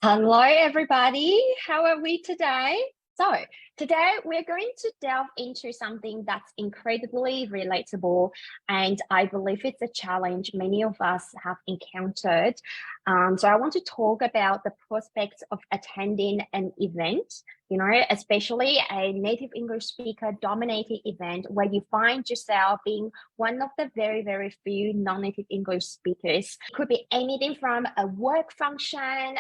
Hello, everybody. How are we today? So, today we're going to delve into something that's incredibly relatable, and I believe it's a challenge many of us have encountered. So, I want to talk about the prospects of attending an event, especially a native English speaker dominated event where you find yourself being one of the very, very few non-native English speakers. It could be anything from a work function,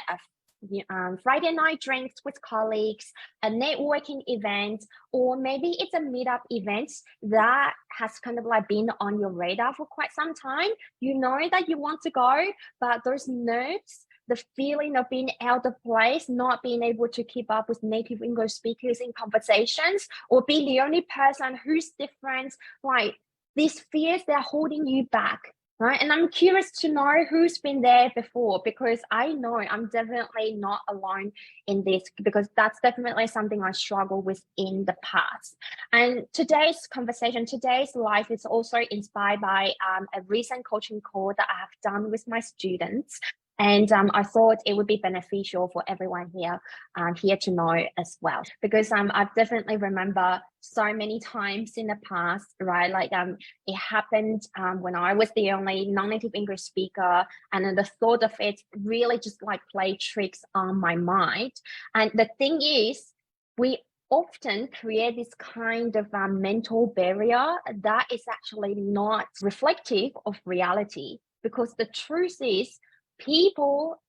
Friday night drinks with colleagues, a networking event, or maybe it's a meetup event that has kind of like been on your radar for quite some time. You know that you want to go, but those nerves, the feeling of being out of place, not being able to keep up with native English speakers in conversations, or being the only person who's different, like these fears, they're holding you back. Right. And I'm curious to know who's been there before, because I know I'm definitely not alone in this, because that's definitely something I struggled with in the past. And today's conversation, today's life is also inspired by a recent coaching call that I have done with my students. And I thought it would be beneficial for everyone here to know as well, because I've definitely remember so many times in the past, right? Like it happened when I was the only non-native English speaker, and then the thought of it really just like played tricks on my mind. And the thing is, we often create this kind of mental barrier that is actually not reflective of reality, because the truth is, people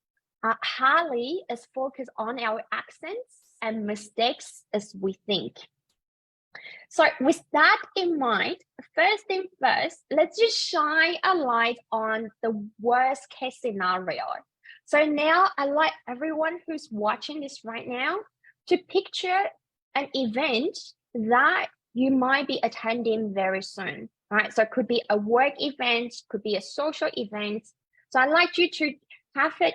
are hardly as focused on our accents and mistakes as we think. So with that in mind, first thing first, let's just shine a light on the worst case scenario. So now I'd like everyone who's watching this right now to picture an event that you might be attending very soon, right? So it could be a work event, could be a social event. So I'd like you to have an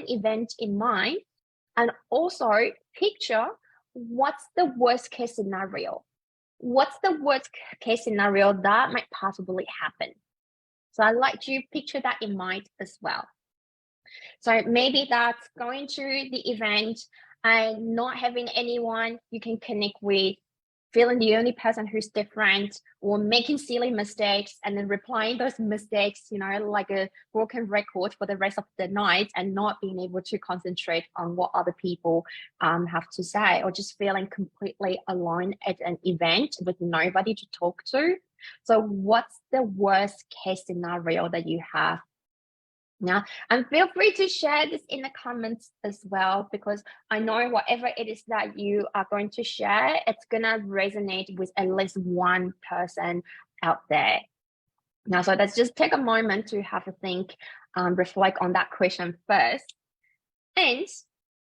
event in mind, and also picture what's the worst case scenario. What's the worst case scenario that might possibly happen? So I'd like you to picture that in mind as well. So maybe that's going to the event and not having anyone you can connect with, feeling the only person who's different, or making silly mistakes and then replying those mistakes, like a broken record for the rest of the night, and not being able to concentrate on what other people have to say, or just feeling completely alone at an event with nobody to talk to. So what's the worst case scenario that you have? Now, and feel free to share this in the comments as well, because I know whatever it is that you are going to share, it's going to resonate with at least one person out there. Now, so let's just take a moment to have a think, reflect on that question first. And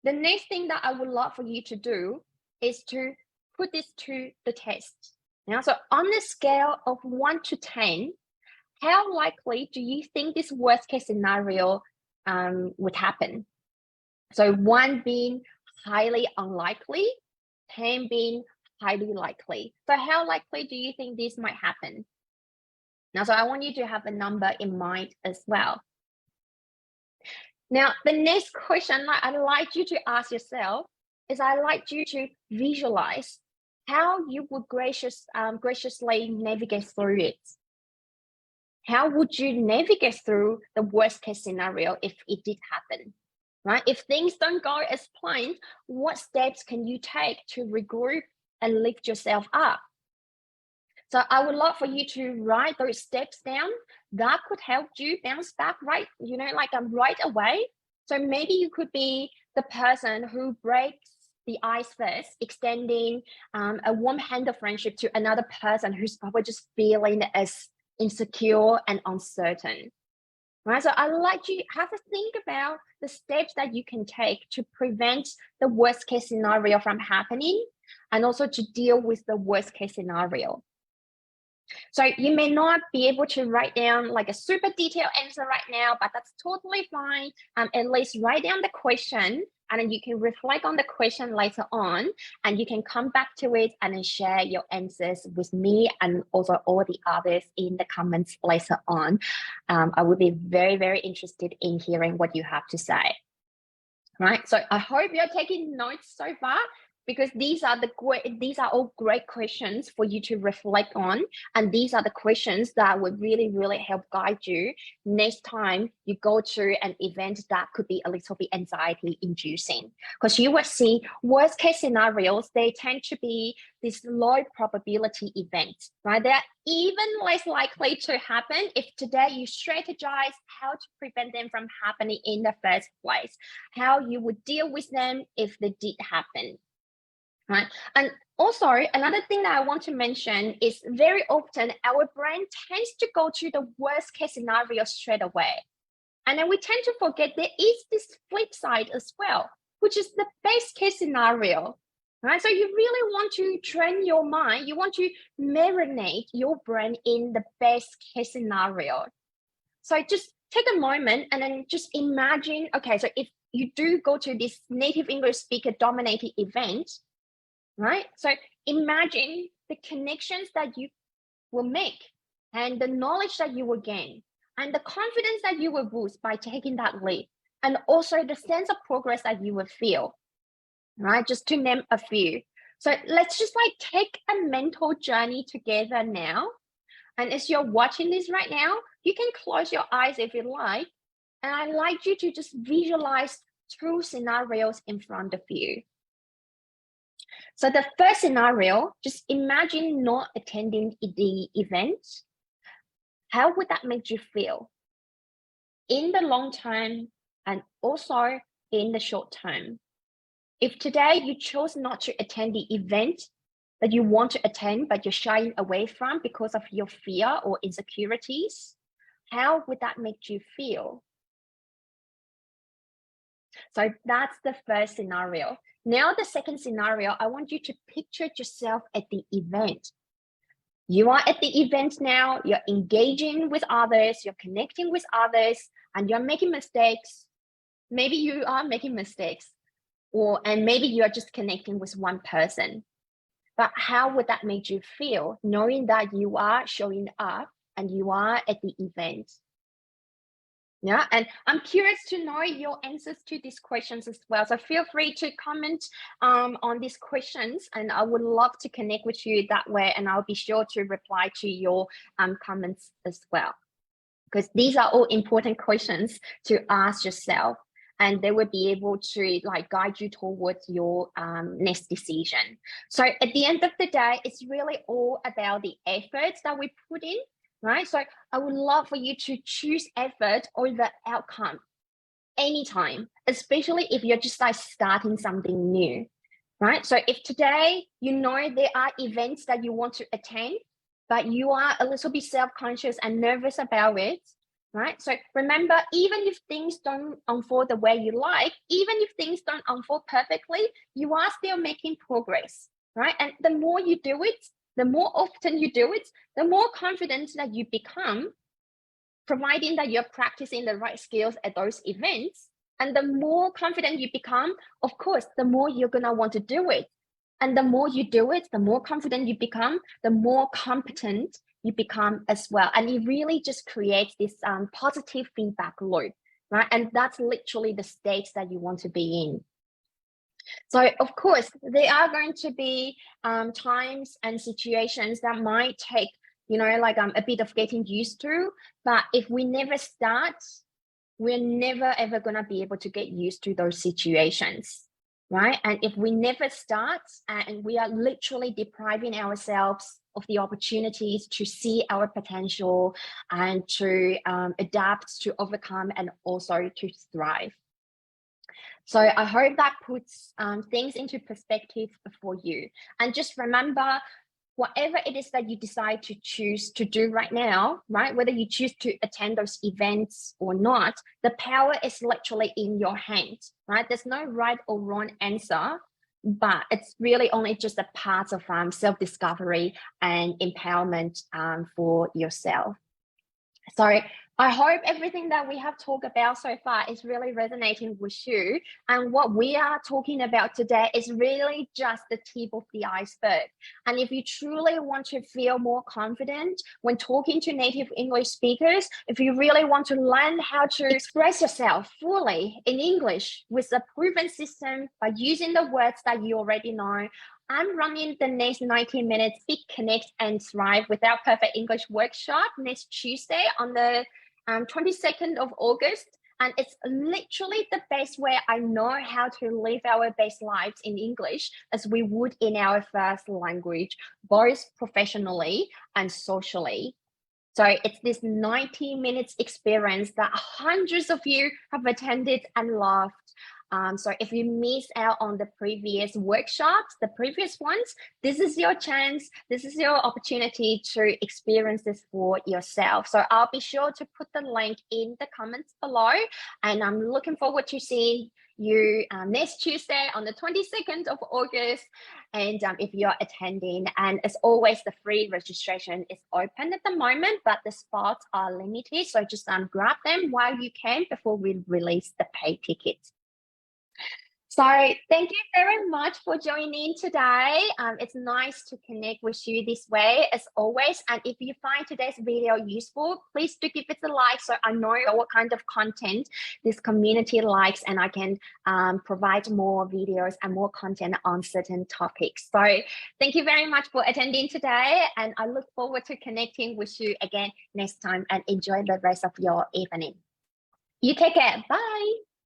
the next thing that I would love for you to do is to put this to the test. Now, so on the scale of 1 to 10, how likely do you think this worst case scenario would happen? So 1 being highly unlikely, 10 being highly likely. So how likely do you think this might happen? Now, so I want you to have a number in mind as well. Now, the next question I'd like you to ask yourself is, I'd like you to visualize how you would graciously navigate through it. How would you navigate through the worst case scenario if it did happen, right? If things don't go as planned, what steps can you take to regroup and lift yourself up? So I would love for you to write those steps down. That could help you bounce back right away. So maybe you could be the person who breaks the ice first, extending a warm hand of friendship to another person who's probably just feeling as insecure and uncertain, right? So I'd like you to have a think about the steps that you can take to prevent the worst case scenario from happening, and also to deal with the worst case scenario. So you may not be able to write down like a super detailed answer right now, but that's totally fine. At least write down the question, and then you can reflect on the question later on, and you can come back to it and then share your answers with me and also all the others in the comments later on. I would be very, very interested in hearing what you have to say. right? So I hope you're taking notes so far, because these are all great questions for you to reflect on, and these are the questions that would really, really help guide you next time you go to an event that could be a little bit anxiety inducing. Because you will see worst case scenarios, they tend to be these low probability events, right? They're even less likely to happen if today you strategize how to prevent them from happening in the first place, how you would deal with them if they did happen. Right. And also, another thing that I want to mention is very often our brain tends to go to the worst case scenario straight away. And then we tend to forget there is this flip side as well, which is the best case scenario. Right. So you really want to train your mind, you want to marinate your brain in the best case scenario. So just take a moment and then just imagine, okay, so if you do go to this native English speaker dominated event, right? So imagine the connections that you will make and the knowledge that you will gain and the confidence that you will boost by taking that leap, and also the sense of progress that you will feel, right? Just to name a few. So let's just like take a mental journey together now. And as you're watching this right now, you can close your eyes if you like. And I'd like you to just visualize true scenarios in front of you. So the first scenario, just imagine not attending the event. How would that make you feel in the long term and also in the short term? If today you chose not to attend the event that you want to attend, but you're shying away from because of your fear or insecurities, how would that make you feel? So that's the first scenario. Now, the second scenario, I want you to picture yourself at the event. You are at the event now, you're engaging with others, you're connecting with others, and you're making mistakes. Maybe you are making mistakes, and maybe you're just connecting with one person. But how would that make you feel, knowing that you are showing up and you are at the event? Yeah, and I'm curious to know your answers to these questions as well. So feel free to comment on these questions, and I would love to connect with you that way. And I'll be sure to reply to your comments as well, because these are all important questions to ask yourself, and they will be able to like guide you towards your next decision. So at the end of the day, it's really all about the efforts that we put in. Right? So I would love for you to choose effort over outcome anytime, especially if you're just like starting something new, right? So if today you know there are events that you want to attend, but you are a little bit self-conscious and nervous about it, right? So remember, even if things don't unfold the way you like, even if things don't unfold perfectly, you are still making progress, right? And the more you do it, the more often you do it, the more confident that you become, providing that you're practicing the right skills at those events. And the more confident you become, of course, the more you're going to want to do it. And the more you do it, the more confident you become, the more competent you become as well. And it really just creates this positive feedback loop, right? And that's literally the state that you want to be in. So of course, there are going to be times and situations that might take, like a bit of getting used to. But if we never start, we're never ever going to be able to get used to those situations, right? And if we never start, and we are literally depriving ourselves of the opportunities to see our potential and to adapt, to overcome, and also to thrive. So I hope that puts things into perspective for you. And just remember, whatever it is that you decide to choose to do right now, right? Whether you choose to attend those events or not, the power is literally in your hands, right? There's no right or wrong answer, but it's really only just a part of self-discovery and empowerment for yourself. So I hope everything that we have talked about so far is really resonating with you. And what we are talking about today is really just the tip of the iceberg. And if you truly want to feel more confident when talking to native English speakers, if you really want to learn how to express yourself fully in English with a proven system by using the words that you already know, I'm running the next 90 minutes Big Connect and Thrive Without Perfect English workshop next Tuesday on the 22nd of August. And it's literally the best way I know how to live our best lives in English as we would in our first language, both professionally and socially. So it's this 90 minutes experience that hundreds of you have attended and loved. So if you missed out on the previous workshops, the previous ones, this is your chance. This is your opportunity to experience this for yourself. So I'll be sure to put the link in the comments below. And I'm looking forward to seeing you next Tuesday on the 22nd of August. And if you're attending, and as always, the free registration is open at the moment, but the spots are limited. So just grab them while you can before we release the paid tickets. So thank you very much for joining today. It's nice to connect with you this way as always. And if you find today's video useful, please do give it a like so I know what kind of content this community likes and I can provide more videos and more content on certain topics. So thank you very much for attending today, and I look forward to connecting with you again next time, and enjoy the rest of your evening. You take care. Bye.